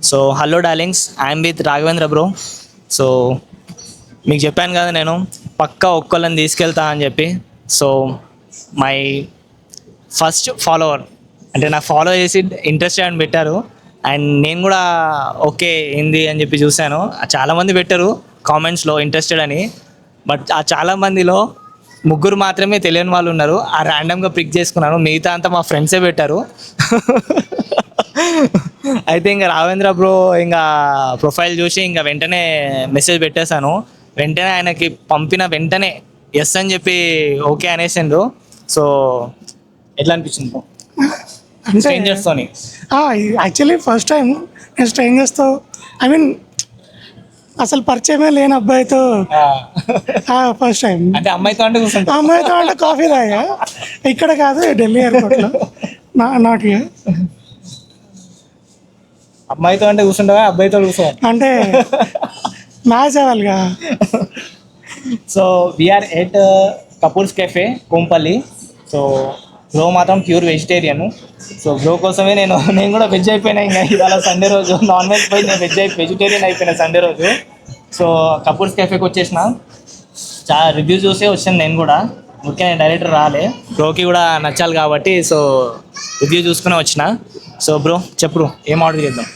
So hello darlings, I'm with Raghavendra bro. So మీకు చెప్పాను కదా నేను పక్కా ఒక్కళ్ళని తీసుకెళ్తా అని చెప్పి. సో మై ఫస్ట్ ఫాలోవర్ అంటే నాకు ఫాలో చేసి ఇంట్రెస్టెడ్ అని పెట్టారు. అండ్ నేను కూడా ఓకే ఏంది అని చెప్పి చూశాను. చాలామంది పెట్టారు కామెంట్స్లో ఇంట్రెస్టెడ్ అని. బట్ ఆ చాలామందిలో ముగ్గురు మాత్రమే తెలియని వాళ్ళు ఉన్నారు. ఆ ర్యాండమ్గా పిక్ చేసుకున్నాను. మిగతా అంతా మా ఫ్రెండ్సే పెట్టారు. అయితే ఇంకా రాఘవేంద్ర బ్రో ఇంకా ప్రొఫైల్ చూసి ఇంకా వెంటనే మెసేజ్ పెట్టేశాను. వెంటనే ఆయనకి పంపిన వెంటనే ఎస్ అని చెప్పి ఓకే అనేసిండ్రు. సో ఎట్లా అనిపించింది బ్రో స్ట్రేంజర్స్తోని? యాక్చువల్లీ ఫస్ట్ టైం నేను స్ట్రేంజర్స్తో ఐ మీన్ అసలు పరిచయమే లేని అబ్బాయితో ఫస్ట్ టైం. అంటే అమ్మాయితో అంటే కూర్చుంటా, అమ్మాయితో అంటే కాఫీ తాగా. ఇక్కడ కాదు, ఢిల్లీ ఎయిర్పోర్ట్లో. Not here. అమ్మాయితో అంటే కూర్చుంటావా, అబ్బాయితో కూర్చోవా? అంటే మ్యాచ్ అవ్వాలిగా. So we are at Kapoor's cafe Kompally. So bro మాత్రం ప్యూర్ వెజిటేరియన్. సో బ్రో కోసమే నేను కూడా వెజ్ అయిపోయినా. ఇంకా ఇవాళ సండే రోజు నాన్ వెజ్ పోయి నేను వెజిటేరియన్ అయిపోయినా సండే రోజు. సో కపూర్స్ కెఫేకి వచ్చేసిన. చాలా రివ్యూ చూసే వచ్చాను నేను కూడా. ఓకే, నేను డైరెక్టర్ రాలే, బ్రోకి కూడా నచ్చాలి కాబట్టి. సో రివ్యూ చూసుకుని వచ్చిన. సో బ్రో చెప్పు బ్రో, ఏం ఆర్డర్ చేద్దాం?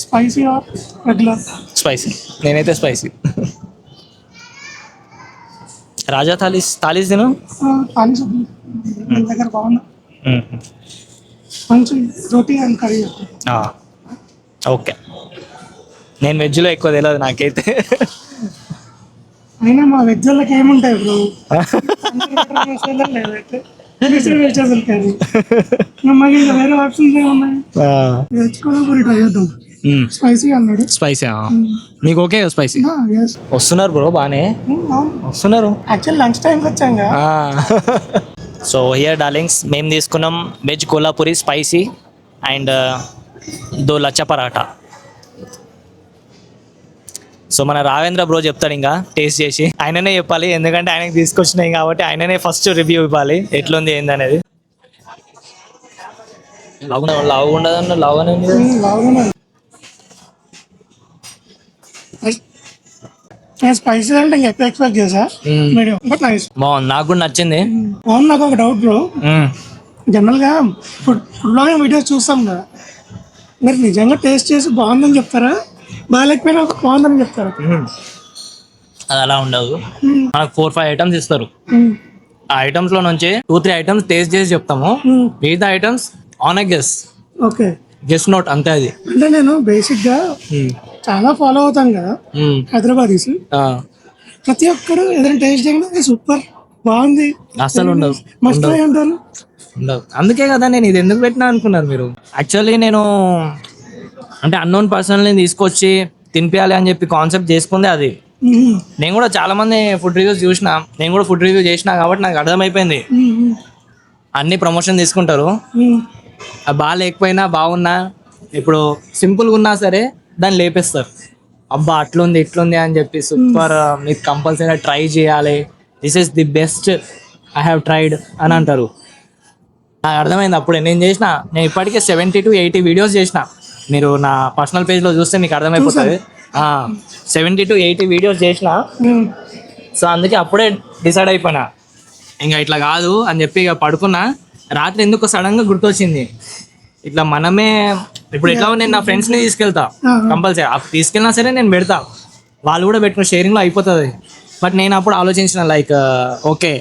Spicy or regular? స్పైసీ. నేనైతే స్పైసీ. రాజా థాలీస్ తిను. థాలీస్ దగ్గర బాగున్నా. మంచి రోటీ అండ్ కర్రీ. ఓకే, నేను వెజ్లో ఎక్కువ తెలియదు నాకైతే. అయినా మా వెజ్ వాళ్ళకి ఏముంటాయి బ్రో? Vegetable curry. మాకు ఇంకా వేరే ఆప్షన్స్ ఏమున్నాయి? వెజ్ కూడా పూరి ట్రై చేద్దాం. స్పైసీ అన్నాడు. స్పైసీ మీకు ఓకే స్పైసీ? వస్తున్నారు బ్రో, బాగానే వస్తున్నారు. యాక్చువల్ లంచ్ టైంకి వచ్చాం. సో హియర్ డార్లింగ్స్ మేము తీసుకున్నాం veg Kolhapuri spicy and do lachha paratha. So మన రాఘవేంద్ర బ్రో చెప్తాడు ఇంకా టేస్ట్ చేసి. ఆయననే చెప్పాలి, ఎందుకంటే ఆయనకి తీసుకొచ్చినాయి కాబట్టి ఆయననే ఫస్ట్ రివ్యూ ఇవ్వాలి ఎట్లుంది ఏందనేది. స్పైసీ అంటే ఇంకా ఎక్కువ ఎక్స్పెక్ట్ చేసా. Medium but nice. బాగుంది, నాకు కూడా నచ్చింది. బాగుంది. నాకు ఒక డౌట్ బ్రో. జనరల్గా ఫుడ్లో వీడియోస్ చూస్తాం కదా, మీరు నిజంగా టేస్ట్ చేసి బాగుందని చెప్తారా, బాగాలేకపోయినా బాగుందని చెప్తారా? అది అలా ఉండదు. మనకు 4-5 ఐటమ్స్ ఇస్తారు. ఆ ఐటమ్స్ లో నుంచి 2-3 ఐటమ్స్ టేస్ట్ చేసి చెప్తాము. మిగతా items on a guess. Okay, guess note అంతే. అది అంటే నేను బేసిక్ గా చాలా ఫాలో అవుతాను కదా హైదరాబాదీస్. ప్రతి ఒక్కరు ఏదైనా టేస్ట్ చేయడం సూపర్ బాగుంది అసలు ఉండదు, మస్ట్ ట్రై అంటారు. ఉండదు. అందుకే కదా నేను ఇది ఎందుకు పెట్టినా అనుకున్నారు మీరు. యాక్చువల్లీ నేను అంటే అన్నోన్ పర్సన్ని తీసుకొచ్చి తినిపించాలి అని చెప్పి కాన్సెప్ట్ చేసుకుంది అది. నేను కూడా చాలా మంది ఫుడ్ రివ్యూస్ చూసిన, నేను కూడా ఫుడ్ రివ్యూ చేసిన కాబట్టి నాకు అర్థమైపోయింది. అన్ని ప్రమోషన్ తీసుకుంటారు, బాగా లేకపోయినా బాగున్నా, ఇప్పుడు సింపుల్గా ఉన్నా సరే దాన్ని లేపేస్తారు. అబ్బా అట్లుంది ఇట్లుంది అని చెప్పి సూపర్, మీకు కంపల్సరీ ట్రై చేయాలి, this is the best I have tried అని అంటారు. నాకు అర్థమైంది అప్పుడే. నేను ఇప్పటికే 70 to 80 వీడియోస్ చేసిన. మీరు నా పర్సనల్ పేజ్లో చూస్తే మీకు అర్థమైపోతుంది. 70 to 80 వీడియోస్ చేసిన. సో అందుకే అప్పుడే డిసైడ్ అయిపోయినా ఇంకా ఇట్లా కాదు అని చెప్పి ఇక పడుకున్నా. రాత్రి ఎందుకు సడన్గా గుర్తొచ్చింది, ఇట్లా మనమే ఇప్పుడు ఎట్లా నేను నా ఫ్రెండ్స్ని తీసుకెళ్తా కంపల్సరీ. తీసుకెళ్ళినా సరే నేను పెడతా, వాళ్ళు కూడా పెట్టుకుని షేరింగ్లో అయిపోతుంది. బట్ నేను అప్పుడు ఆలోచించిన లైక్ ఓకే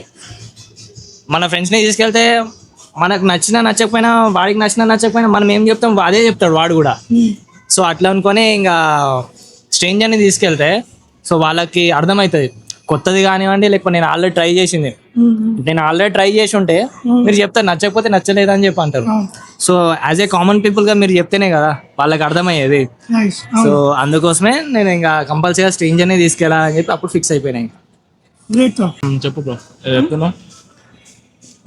మన ఫ్రెండ్స్ని తీసుకెళ్తే మనకు నచ్చకపోయినా వాడికి నచ్చకపోయినా మనం ఏం చెప్తాం అదే చెప్తాడు వాడు కూడా. సో అట్లా అనుకొని ఇంకా స్ట్రేంజర్ని తీసుకెళ్తే సో వాళ్ళకి అర్థమవుతుంది. కొత్తది కానివ్వండి, లేకపోతే నేను ఆల్రెడీ ట్రై చేసింది, నేను ఆల్రెడీ ట్రై చేసి ఉంటే మీరు చెప్తారు నచ్చకపోతే నచ్చలేదు అని చెప్పి అంటారు. సో యాజ్ ఏ కామన్ పీపుల్గా మీరు చెప్తేనే కదా వాళ్ళకి అర్థమయ్యేది. సో అందుకోసమే నేను ఇంకా కంపల్సరీగా స్ట్రేంజర్ని తీసుకెళ్ళాలని చెప్పి అప్పుడు ఫిక్స్ అయిపోయినాయి. చెప్పు బ్రో, చెప్తున్నావు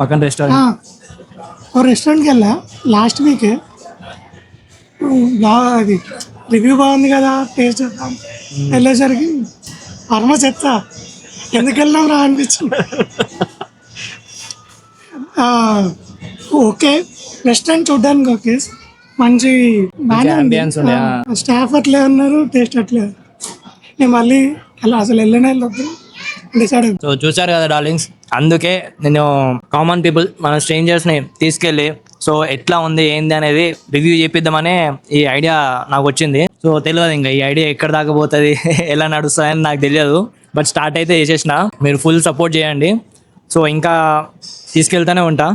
పక్కన రెస్టారెంట్కి వెళ్ళా లాస్ట్ వీక్. బాగా అది రివ్యూ బాగుంది కదా టేస్ట్ చేద్దాం వెళ్ళేసరికి అర్మ చెప్తా ఎందుకు వెళ్ళాం రా అనిపించింది. ఓకే రెస్టారెంట్ చూడడానికి ఓకే, మంచి బాగానే ఉంది ambience ఉండే, స్టాఫ్ అట్లే ఉన్నారు టేస్ట్ అట్లే ఉంది. నేను మళ్ళీ అలా అసలు వెళ్ళనే వెళ్ళొద్దు డిసైడ్ అయ్యింది. సో చూసారు కదా డార్లింగ్స్, అందుకే నేను కామన్ పీపుల్ మన స్ట్రేంజర్స్ని తీసుకెళ్ళి సో ఎట్లా ఉంది ఏంది అనేది రివ్యూ చేపిద్దామనే ఈ ఐడియా నాకు వచ్చింది. సో తెలియదు ఇంకా ఈ ఐడియా ఎక్కడ దాకా పోతుంది ఎలా నడుస్తుంది అని నాకు తెలియదు. బట్ స్టార్ట్ అయితే చేసేసిన, మీరు ఫుల్ సపోర్ట్ చేయండి. సో ఇంకా తీసుకెళ్తూనే ఉంటా.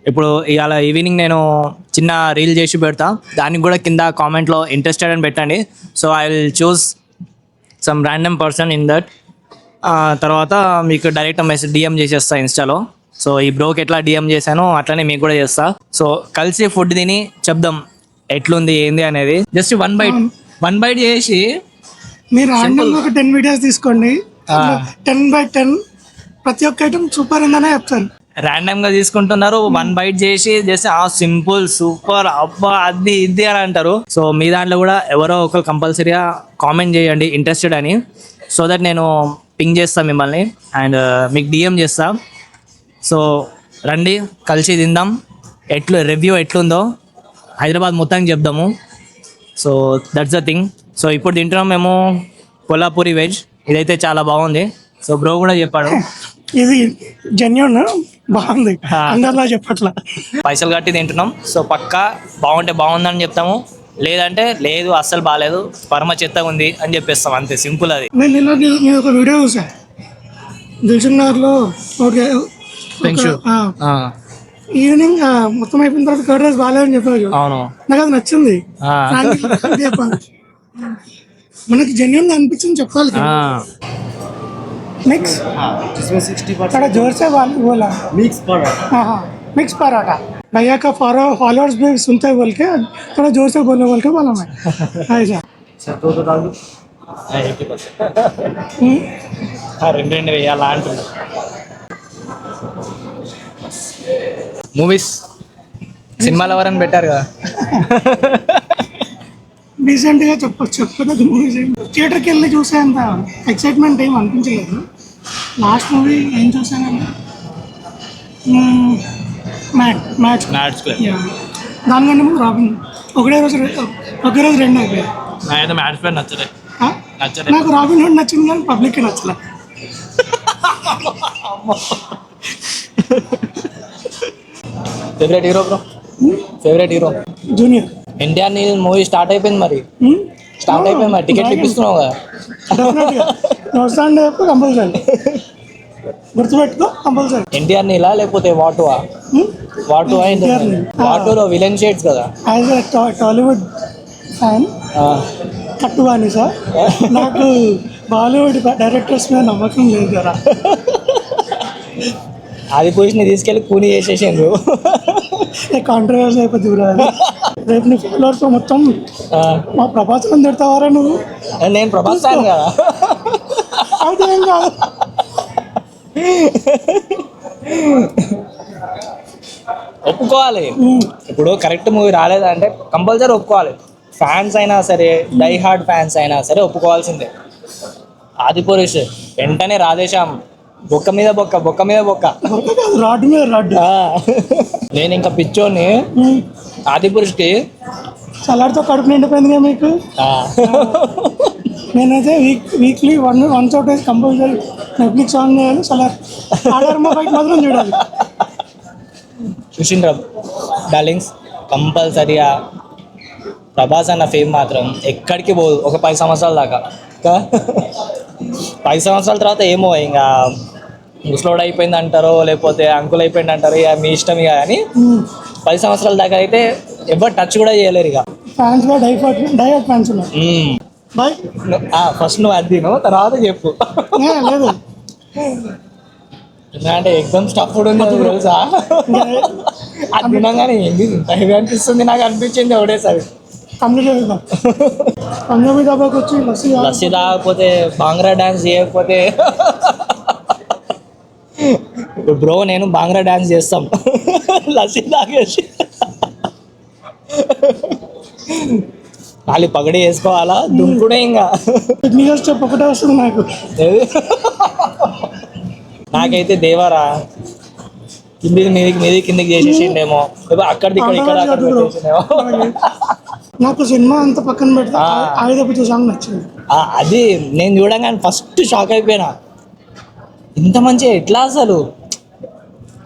ఇప్పుడు ఇవాళ ఈవినింగ్ నేను చిన్న రీల్ చేసి పెడతా, దానికి కూడా కింద కామెంట్లో ఇంట్రెస్టెడ్ అని పెట్టండి. So I will choose some random person in that. తర్వాత మీకు డైరెక్ట్ మెసేజ్ డిఎం చేసేస్తా ఇన్స్టాలో. సో ఈ బ్రోకి ఎట్లా డిఎం చేశానో అట్లనే మీకు కూడా చేస్తా. సో కలిసి ఫుడ్ తిని చెప్దాం ఎట్లుంది ఏంది అనేది. జస్ట్ వన్ బైట్ చేసి మీరు random గా ఒక 10 వీడియోస్ తీసుకోండి, 10/10 ప్రతి ఒక్క ఐటమ్ సూపర్ ఉందనే చెప్తాను. ర్యాండమ్ గా తీసుకుంటున్నారు, 1 బైట్ చేసి చేస్తే సింపుల్ సూపర్ అబ్బా అది ఇది అని అంటారు. సో మీ దాంట్లో కూడా ఎవరో ఒకరు కంపల్సరీగా కామెంట్ చేయండి ఇంట్రెస్టెడ్ అని. సో దట్ నేను పింగ్ చేస్తాను మిమ్మల్ని అండ్ మీకు డిఎం చేస్తా. సో రండి కలిసి తిందాం, రివ్యూ ఎట్లుందో హైదరాబాద్ మొత్తానికి చెప్దాము. So that's the thing. So ఇప్పుడు తింటున్నాం మేము కొల్లాపూరి వెజ్, ఇదైతే చాలా బాగుంది. సో బ్రో కూడా చెప్పాడు ఇది జెన్యూన్ బాగుంది, అందరిలా చెప్పట్లా. పైసలు కట్టి తింటున్నాం. సో పక్కా బాగుంటే బాగుందని చెప్తాము, లేదంటే లేదు అస్సలు బాగాలేదు పరమ చెత్తగా ఉంది అని చెప్పేస్తాం, అంతే సింపుల్ అది. నేను నిన్న నేను ఒక వీడియో చూసా దిల్సుఖ్నగర్లో. ఓకే ఈవినింగ్ మొత్తం అయిపోయిన తర్వాత కర్డ్ రైస్ బాగాలేదని చెప్పారు. అవును నాకు అది నచ్చింది. మనకి జెన్యూన్ అనిపించింది చెప్పాలి. मिक्स जिसमें 60% थोड़ा जोर से बोला मिक्स पराठा। हाँ मिक्स पराठा। भैया का फॉलोअर्स भी सुनते हैं बोल के थोड़ा जोर से बोल के बोला मैं ऐसा सर तो डाल दो 80%. రెండు వేయాలా అంటున్నా. మూవీస్ సినిమాలు ఎవరని పెట్టారు కదా. రీసెంట్గా చెప్పదు మూవీస్ థియేటర్కి వెళ్ళి చూసేంత ఎక్సైట్మెంట్ ఏం అనిపించలేదు. లాస్ట్ మూవీ ఏం చూసానంటే మ్యాచ్ దానికంటే ముందు రాబిన్ ఒకే రోజు రెండు అయిపోయాయి. నాకైతే మ్యాచ్ పేరు నచ్చలేదు. నాకు రాబిన్ హుడ్ నచ్చింది కానీ పబ్లిక్కి నచ్చలే. Favourite hero bro? Favourite hero junior NTR. నీ మూవీ స్టార్ట్ అయిపోయింది మరి, స్టార్ట్ అయిపోయింది మరి, టికెట్లు ఇప్పిస్తున్నావు కదా. వస్తాండే కంపల్సరీ గుర్తుపెట్టుకో కంపల్సరీ. ఎన్టీఆర్ నీలా లేకపోతే వాటువా? వాటువా వాటులో విలన్ షేడ్స్ కదా. యాజ్ ఎ టాలీవుడ్ ఫ్యాన్ కట్టువాని సార్, నాకు బాలీవుడ్ డైరెక్టర్స్ మీద నమ్మకం లేదు కదా. అది పొజిషన్ తీసుకెళ్ళి కూని చేసేసాను. కాంట్రవర్సీ అయిపోతుంది రేపు నీ ఫాలోవర్స్ మొత్తం మా ప్రభాసం తిడతావారా నువ్వు? నేను ప్రభాస్ ఫ్యాన్ కదా. అదేం కాదు. ఒప్పుకోవాలి. ఇప్పుడు కరెక్ట్ మూవీ రాలేదంటే కంపల్సరీ ఒప్పుకోవాలి. ఫ్యాన్స్ అయినా సరే, డై హార్డ్ ఫ్యాన్స్ అయినా సరే ఒప్పుకోవాల్సిందే. ఆదిపురుష్ వెంటనే రాధేశ్యామ్ బొక్క మీద బొక్క, బొక్క మీద బొక్క, రాడ్ మీద రాడ్. నేను ఇంకా పిచ్చోని ఆదిపురుష్కి సలాడ్తో కడుపు నిండిపోయింది కదా మీకు. నేనైతే వీక్లీ వన్స్ అవుట్ అయితే కంపల్సరీ నెట్ఫ్లిక్స్ ఆన్ చేయాలి. సలాడ్ ఆర్డర్ ఫైట్ మాత్రం చూడాలి. చూసిండ్రా డార్లింగ్స్, కంపల్సరీగా ప్రభాస్ అన్న ఫేమ్ మాత్రం ఎక్కడికి పోదు ఒక 10 సంవత్సరాల దాకా. 10 సంవత్సరాల తర్వాత ఏమో ఇంకా ముసలోడ్ అయిపోయింది అంటారో లేకపోతే అంకుల్ అయిపోయింది అంటారు, ఇక మీ ఇష్టం ఇక. కానీ 10 సంవత్సరాల దాకా అయితే ఎవరు టచ్ కూడా చేయలేరు ఇక. ఫ్యాన్స్ డై హార్డ్ ఫ్యాన్స్ ఉన్నారు. బాయ్ ఫస్ట్ నువ్వు అది తిను, తర్వాత చెప్పు. లేదు ఎందుకంటే ఎగ్జామ్ స్టఫ్ కూడా ఉంది తెలుసా. అది తినగానే ఏంది ఇంత హెవీ అనిపిస్తుంది నాకు అనిపించింది ఒకటేసారి. కంప్లీట్ చేద్దాం. పంజాబీ దాబాకి వచ్చి లస్సీ తాగకపోతే బాంగ్రా డాన్స్ చేయకపోతే బ్రో నేను బాంగ్రా డాన్స్ చేస్తాం లస్సీ తాగేసి. ఖాళీ పగడి వేసుకోవాలా దుంకుడే ఇంకా. ఫిట్నెస్ స్టెప్ ఒకటే వస్తుంది నాకు. నాకైతే దేవరా మీది కిందికి చేసేసిండేమో, అక్కడిది ఇక్కడ అక్కడ పెట్టేసిండేమో. నాకు సినిమా అంత పక్కన పెడితే ఆయుధపూజ సాంగ్ నచ్చింది. అది నేను చూడంగానే ఫస్ట్ షాక్ అయిపోయినా, ఇంత మంచిగా ఎట్లా అసలు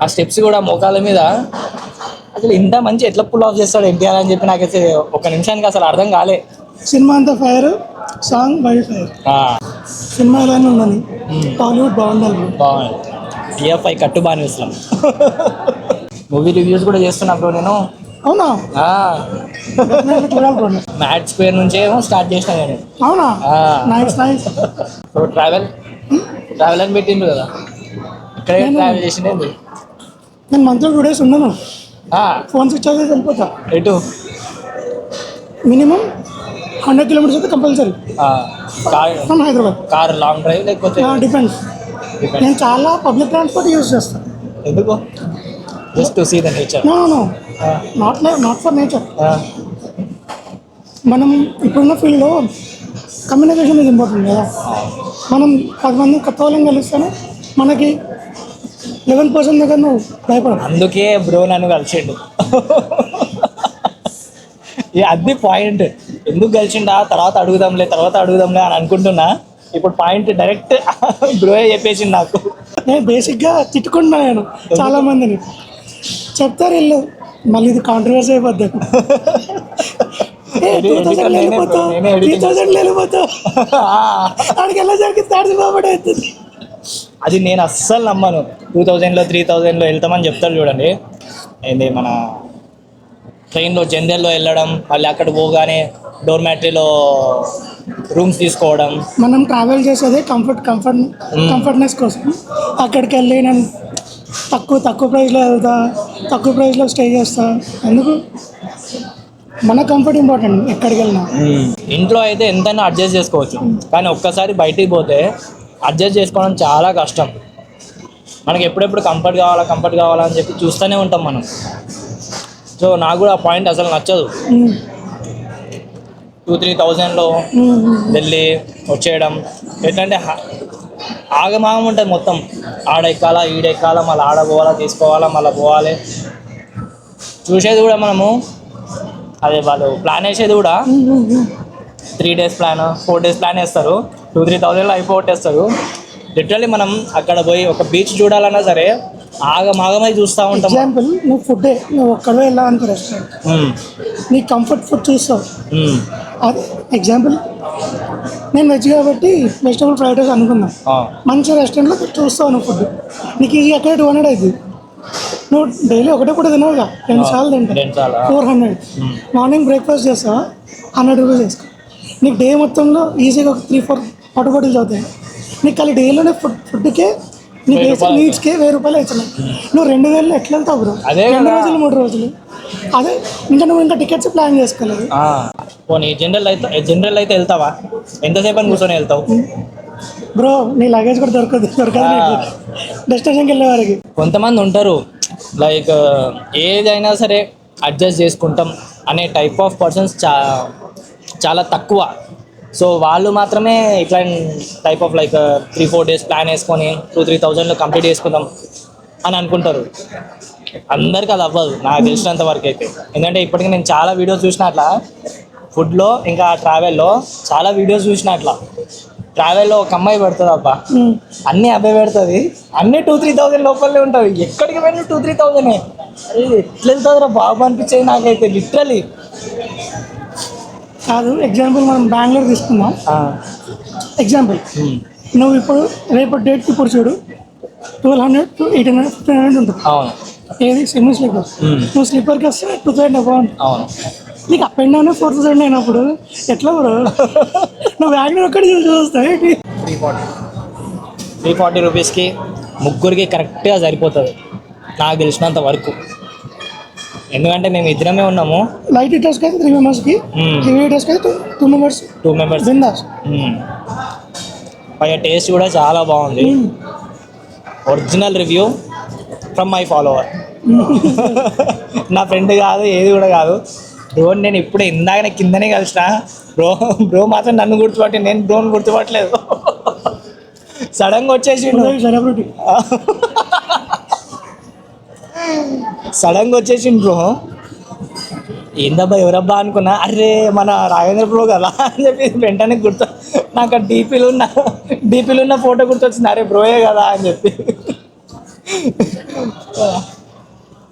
ఆ స్టెప్స్ కూడా మోకాల మీద అసలు ఇంత మంచి ఎట్లా పుల్ ఆఫ్ చేస్తాడు ఎన్టీఆర్ అని చెప్పి నాకైతే ఒక నిమిషానికి అసలు అర్థం కాలే. సినిమా అంతా fire, song by fire. Cinema ఇలానే ఉండాలి, టాలీవుడ్ బాగుండాలి. బాగుంది. టీఎఫ్ఐ కట్టు బాగా ఇస్తాం. మూవీ రివ్యూస్ కూడా చేస్తున్నా బ్రో నేను. అవునా? చూడాలి బ్రో. మ్యాట్ స్క్వేర్ నుంచే స్టార్ట్ చేసిన నేను. అవునా? Nice nice. ట్రావెల్ అని పెట్టిండ్రు కదా, ఇక్కడే ట్రావెల్ చేసిండే. నేను మంత్లో 2 days ఉన్నాను, ఫోన్ స్విచ్ ఆఫ్ చేసి వెళ్ళిపోతా. ఎటు? మినిమం 100 kilometers అయితే compulsory from Hyderabad. Car long drive లేకపోతే? డిపెండ్స్. నేను చాలా పబ్లిక్ ట్రాన్స్పోర్ట్ యూజ్ చేస్తాను. ఎందుకు? Just to see the nature. No not for nature. మనం ఇప్పుడున్న ఫీల్డ్లో కమ్యూనికేషన్ ఇది ఇంపార్టెంట్ కదా. మనం 10 మంది కొత్త వాళ్ళని కలిస్తేనే మనకి 11% దగ్గర నువ్వు భయపడదు. అందుకే బ్రో నన్ను కలిసిండు. అది పాయింట్. ఎందుకు కలిసిండా తర్వాత అడుగుదాంలే అని అనుకుంటున్నా. ఇప్పుడు పాయింట్ డైరెక్ట్ బ్రోయే చెప్పేసిండు నాకు. నేను బేసిక్గా తిట్టుకుంటున్నా నేను చాలా మందిని. చెప్తారు వీళ్ళు, మళ్ళీ ఇది కాంట్రవర్సీ అయిపోద్ది. 2000 వెళ్ళిపోతావు, 3000 వెళ్ళిపోతావు, ఆడికి ఎలా జరిగింది తాడిసిపోబడి అవుతుంది. అది నేను అస్సలు నమ్మను. 2000లో 3000లో వెళ్తామని చెప్తారు చూడండి. ఏంటి మన ట్రైన్లో జనరల్లో వెళ్ళడం, మళ్ళీ అక్కడ పోగానే డోర్మ్యాటరీలో రూమ్స్ తీసుకోవడం. మనం ట్రావెల్ చేసేది కంఫర్ట్నెస్ కోసం. అక్కడికి వెళ్ళి నేను తక్కువ ప్రైస్లో వెళ్తా, తక్కువ ప్రైస్లో స్టే చేస్తా. ఎందుకు? మన కంఫర్ట్ ఇంపార్టెంట్ ఎక్కడికి వెళ్ళినా. ఇంట్లో అయితే ఎంతైనా అడ్జస్ట్ చేసుకోవచ్చు, కానీ ఒక్కసారి బయటికి పోతే అడ్జస్ట్ చేసుకోవడం చాలా కష్టం. మనకి ఎప్పుడెప్పుడు కంఫర్ట్ కావాలా అని చెప్పి చూస్తూనే ఉంటాం మనం. సో నాకు కూడా ఆ పాయింట్ అసలు నచ్చదు. 2-3,000లో వెళ్ళి వచ్చేయడం ఎట్లంటే ఆగమాగం ఉంటుంది మొత్తం. ఆడెక్కాలా ఈడెక్కాలా, మళ్ళీ ఆడపోవాలా, తీసుకోవాలా, మళ్ళీ పోవాలి. చూసేది కూడా మనము అదే వాళ్ళు ప్లాన్ వేసేది కూడా 3 days ప్లాన్, 4 days ప్లాన్ వేస్తారు. 2-3,000లో అయిపోగొట్టేస్తారు. లిటరల్లీ మనం అక్కడ పోయి ఒక బీచ్ చూడాలన్నా సరే ఆగమాగమై చూస్తూ ఉంటాం. ఎగ్జాంపుల్, నువ్వు ఒక్కడే వెళ్ళావనుకో రెస్టారెంట్, నీ కంఫర్ట్ ఫుడ్ చూస్తావు. అది ఎగ్జాంపుల్, నేను వెజ్ కాబట్టి వెజిటబుల్ ఫ్రైడ్ రైస్ అనుకున్నా. మంచి రెస్టారెంట్లో చూస్తావు నువ్వు ఫుడ్, నీకు ఈజీ అక్కడే 200 అవుతుంది. నువ్వు డైలీ ఒకటే పూట తినవుగా, 2 సార్లు తింటా 400. మార్నింగ్ బ్రేక్ఫాస్ట్ చేస్తావా 100 rupees వేసుకో. నీకు డే మొత్తంలో ఈజీగా ఒక 3-4 వాటర్ బాటిల్స్ అవుతాయి. నీకు ఖాళీ డైలోనే ఫుడ్కే నీ బేసిక్ నీడ్స్కే 1000 రూపాయలు అవుతున్నాయి. నువ్వు 2000 ఎట్లా వెళ్తావు బ్రో? 2 రోజులు 3 రోజులు. అదే నువ్వు ఇంకా టికెట్స్ ప్లాన్ చేసుకోలేదు. పోనీ జనరల్ అయితే వెళ్తావా? ఎంతసేపు అని కూర్చొని వెళ్తావు బ్రో? నీ లగేజ్ కూడా దొరకదు డెస్టినేషన్కి వెళ్ళే వారికి. కొంతమంది ఉంటారు లైక్ ఏదైనా సరే అడ్జస్ట్ చేసుకుంటాం అనే టైప్ ఆఫ్ పర్సన్స్ చాలా తక్కువ. సో వాళ్ళు మాత్రమే ఇట్లా type of like 3-4 days plan వేసుకొని 2-3,000లో కంప్లీట్ చేసుకుందాం అని అనుకుంటారు. అందరికీ అది అవ్వదు నాకు తెలిసినంత వరకు అయితే. ఎందుకంటే ఇప్పటికీ నేను చాలా వీడియోస్ చూసిన అట్లా ఫుడ్లో, ఇంకా ట్రావెల్లో చాలా వీడియోస్ చూసిన అట్లా. ట్రావెల్లో ఒక అమ్మాయి పెడుతుంది అబ్బా, అన్నీ అబ్బాయి పెడుతుంది, అన్నీ 2-3,000 లోపలనే ఉంటుంది. ఎక్కడికి వెళ్ళి 2-3,000 అరే ఎట్లా వెళ్తుందిరా బాబు అనిపించేది నాకైతే లిటరలీ. కాదు, ఎగ్జాంపుల్ మనం బెంగళూరు తీసుకుందాం. ఎగ్జాంపుల్, నువ్వు ఇప్పుడు రేపటి డేట్కి ఇప్పుడు చూడు 1200 to 1800, 1500 ఉంటుంది. అవును. ఏది సెమీ స్లీపర్. నువ్వు స్లీపర్కి వస్తే 2000 అబౌంట్. అవును. నీకు అప్ అండ్ డౌన్ 4000 అయినప్పుడు ఎట్లా బ్రో? నువ్వు వ్యాగనర్ ఒక్కటి చూస్తాయి. 340 రూపీస్కి ముగ్గురికి కరెక్ట్గా సరిపోతుంది నాకు తెలిసినంత వరకు. ఎందుకంటే మేము ఇద్దరమే ఉన్నాము. లైట్ ఈటర్స్కి అయితే 3 members, హెవీ ఈటర్స్కి అయితే 2 members బిందాస్. పైగా టేస్ట్ కూడా చాలా బాగుంది. Original review from my follower. నా ఫ్రెండ్ కాదు, ఏది కూడా కాదు. బ్రో నేను ఇప్పుడు ఇందాక కిందనే కలిసిన బ్రో మాత్రం నన్ను గుర్తుపట్టి, నేను బ్రోని గుర్తుపట్టలేదు. సడన్గా వచ్చేసి సెలబ్రిటీ. సడన్గా వచ్చేసిండు బ్రో. ఏందబ్బా ఎవరబ్బా అనుకున్నా, అరే మన రాఘవేంద్ర బ్రో కదా అని చెప్పి వెంటనే గుర్తు, నాకు డీపీలో ఉన్న ఫోటో గుర్తొచ్చింది, అరే బ్రోయే కదా అని చెప్పి.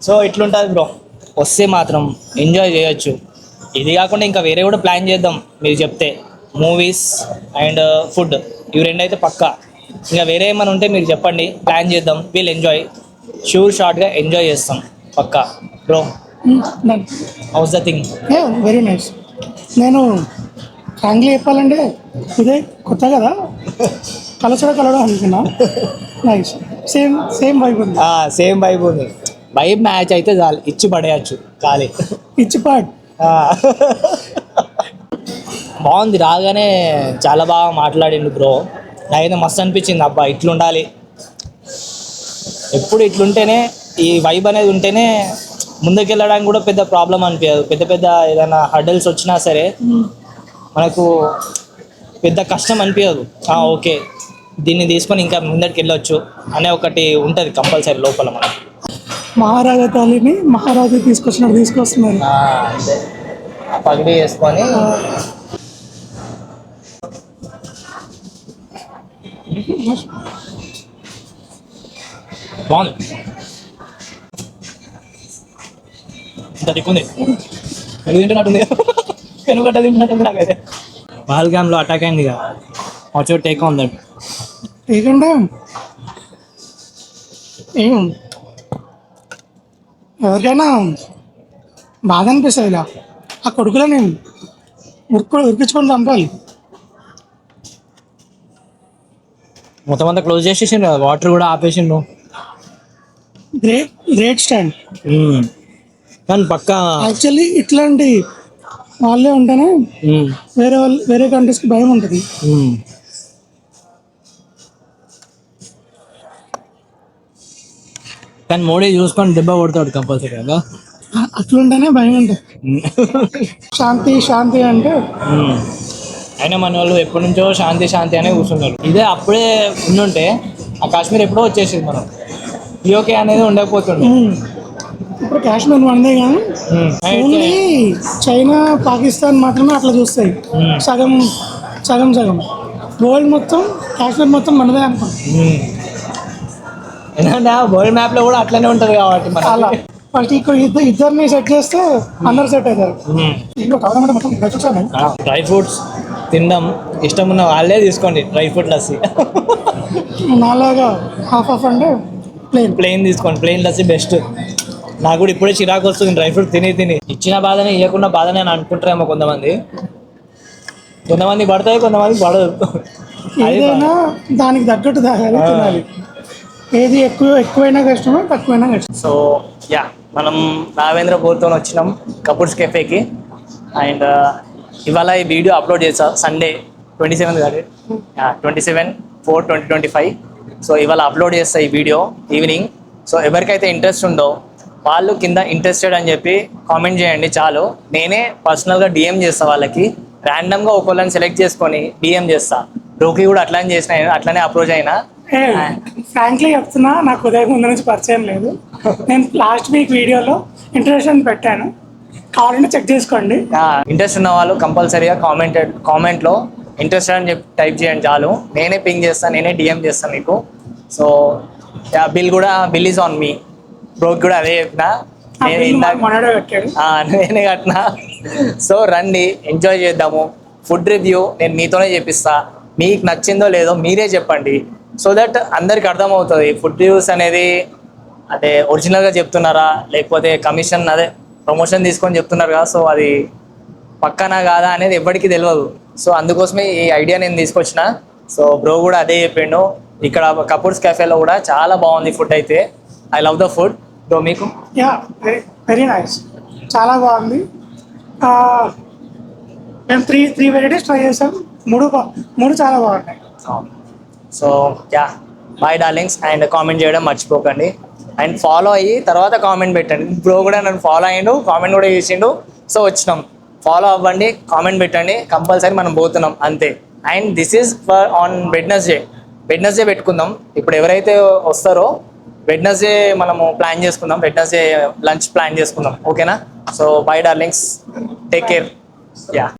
సో ఇట్లుంటుంది బ్రో, వస్తే మాత్రం ఎంజాయ్ చేయొచ్చు. ఇది కాకుండా ఇంకా వేరే కూడా ప్లాన్ చేద్దాం మీరు చెప్తే. మూవీస్ అండ్ ఫుడ్ ఇవి రెండు అయితే పక్కా. ఇంకా వేరే ఏమైనా ఉంటే మీరు చెప్పండి, ప్లాన్ చేద్దాం. వీల్ ఎంజాయ్, షూర్ షార్ట్గా ఎంజాయ్ చేస్తాం పక్కా. Bro how's the thing? Very nice. నేను ఫ్రాంక్లీ చెప్పాలంటే ఇదే కొత్త కదా, కలవడం అనుకున్నా. నైస్, సేమ్ వైబ్ ఉంది. సేమ్ వైబ్ ఉంది. వైబ్ మ్యాచ్ అయితే చాలు, ఇచ్చి పడేయచ్చు ఖాళీ. ఇచ్చి పాట్ బాగుంది. రాగానే చాలా బాగా మాట్లాడిండు బ్రో. నాకైతే మస్తు అనిపించింది, అబ్బా ఇట్లుండాలి. ఎప్పుడు ఇట్లుంటేనే, ఈ వైబ్ అనేది ఉంటేనే ముందుకెళ్ళడానికి కూడా పెద్ద ప్రాబ్లం అనిపించదు. పెద్ద ఏదైనా హర్డల్స్ వచ్చినా సరే మనకు పెద్ద కష్టం అనిపించదు. ఓకే దీన్ని తీసుకొని ఇంకా ముందరికి వెళ్ళొచ్చు అనే ఒకటి ఉంటుంది కంపల్సరీ లోపల మనం. మహారాజా తాళిని మహారాజు తీసుకొస్తున్నారు. అంతే, పగిడి వేసుకొని బాగుంది. ఇంత దిక్కుంది, పెరుగు తింటున్నట్టుంది, పెనుగడ్డ తింటున్నట్టుంది నాకైతే. పహల్గామ్లో అటాక్ అయింది కదా, వచ్చి టేక్ ఉంది ఏంటంటే ఏం ఎవరికైనా బాధ అనిపిస్తుంది ఇలా, ఆ కొడుకులని ఉరికించుకొని చంపాలి. మొత్తం అంతా క్లోజ్ చేసేసిండు కదా, వాటర్ కూడా ఆపేసిండు. Great stand. కానీ పక్కా యాక్చువల్లీ ఇట్లాంటి వాళ్ళే ఉంటేనే వేరే కంట్రీస్కి భయం ఉంటుంది. కానీ మోడీ చూసుకొని దెబ్బ కొడతాడు కంపల్సరీ కదా, అట్లుంటేనే భయం ఉంటుంది. శాంతి అంటే అయినా మన వాళ్ళు ఎప్పటి నుంచో శాంతి అనే కూర్చున్నారు. ఇదే అప్పుడే ఉండుంటే ఆ కాశ్మీర్ ఎప్పుడో వచ్చేసింది. మనం పిఓకే అనేది ఉండకపోతుండే. ఇప్పుడు కాశ్మీర్ మనదే కానీ ఓన్లీ చైనా పాకిస్తాన్ మాత్రమే అట్లా చూస్తాయి. సగం వరల్డ్ మొత్తం కాశ్మీర్ మొత్తం మనదే అనుకుంటాం. ఎందుకంటే వరల్డ్ మ్యాప్లో కూడా అట్లనే ఉంటుంది కాబట్టి మన అలా ఫస్ట్ ఇక్కడ ఇద్దరిని సెట్ చేస్తే అందరు సెట్ అవుతారు. ఇంట్లో కావాలంటే మొత్తం డ్రై ఫ్రూట్స్ తినడం ఇష్టం ఉన్న వాళ్ళే తీసుకోండి. డ్రై ఫ్రూట్ లస్సీ నాలాగా హాఫ్ అంటే ప్లెయిన్ తీసుకోండి. Plain lassi best. నాకు కూడా ఇప్పుడే చిరాకు వస్తుంది డ్రై ఫ్రూట్ తిని. ఇచ్చిన బాధనే ఇవ్వకుండా బాధనే అని అనుకుంటారేమో కొంతమంది పడతాయి, కొంతమంది పడదు. ఏదైనా దానికి తగ్గట్టు తాగాలి, తినాలి. ఏది ఎక్కువైనా కష్టమో తక్కువైనా కష్టం. సో యా, మనం రాఘవేంద్ర బోర్తో వచ్చినాం కపుల్స్ కెఫేకి. అండ్ ఇవాళ ఈ వీడియో అప్లోడ్ చేసా సండే 27 కాదు 27/4/2025. సో ఇవాళ అప్లోడ్ చేస్తా ఈ వీడియో ఈవినింగ్. సో ఎవరికైతే ఇంట్రెస్ట్ ఉందో వాళ్ళు కింద ఇంట్రెస్టెడ్ అని చెప్పి కామెంట్ చేయండి చాలు. నేనే పర్సనల్గా డిఎం చేస్తా వాళ్ళకి. ర్యాండమ్గా ఒకళ్ళని సెలెక్ట్ చేసుకొని డిఎం చేస్తా. బ్రోకి కూడా అట్లనే అప్రోచ్ అయినా. ఫ్రాంక్లీ చెప్తున్నా, నాకు ఉదయం ముందు నుంచి పరిచయం లేదు. నేను లాస్ట్ వీక్ వీడియోలో ఇంట్రడక్షన్ పెట్టాను, కావాలంటే చెక్ చేసుకోండి. ఇంట్రెస్ట్ ఉన్న వాళ్ళు కంపల్సరీగా కామెంట్లో ఇంట్రెస్టెడ్ అని చెప్పి టైప్ చేయండి చాలు. నేనే పింగ్ చేస్తాను, నేనే డిఎం చేస్తాను మీకు. So bill is on me. బ్రోకి కూడా అదే చెప్పిన, నేనే కట్టినా. సో రండి, ఎంజాయ్ చేద్దాము. ఫుడ్ రివ్యూ నేను మీతోనే చేపిస్తా. మీకు నచ్చిందో లేదో మీరే చెప్పండి, సో దట్ అందరికి అర్థమవుతుంది ఫుడ్ రివ్యూస్ అనేది అంటే ఒరిజినల్గా చెప్తున్నారా లేకపోతే కమిషన్ ప్రమోషన్ తీసుకొని చెప్తున్నారు కదా. సో అది పక్కనా కాదా అనేది ఎవరికి తెలియదు. సో అందుకోసమే ఈ ఐడియా నేను తీసుకొచ్చిన. సో బ్రో కూడా అదే చెప్పిండు. ఇక్కడ కపుల్స్ కెఫేలో కూడా చాలా బాగుంది ఫుడ్ అయితే. I love the food. Bro మీకు? వెరీ నైస్, చాలా బాగుంది. మేము త్రీ వెరైటీస్ ట్రై చేసాం, మూడు చాలా బాగున్నాయి. So yeah, bye darlings. And comment చేయడం మర్చిపోకండి. అండ్ ఫాలో అయ్యి తర్వాత కామెంట్ పెట్టండి. బ్రో కూడా నన్ను ఫాలో అయ్యిండు, కామెంట్ కూడా చేసిండు. సో వచ్చినాం, ఫాలో అవ్వండి, కామెంట్ పెట్టండి. కంపల్సరీ మనం పోతున్నాం అంతే. And this is for on Wednesday పెట్టుకుందాం. ఇప్పుడు ఎవరైతే వస్తారో వెడ్నెస్డే మనము ప్లాన్ చేసుకుందాం, వెడ్నెస్డే లంచ్ ప్లాన్ చేసుకుందాం, ఓకేనా? So by darlings, take care. Yeah.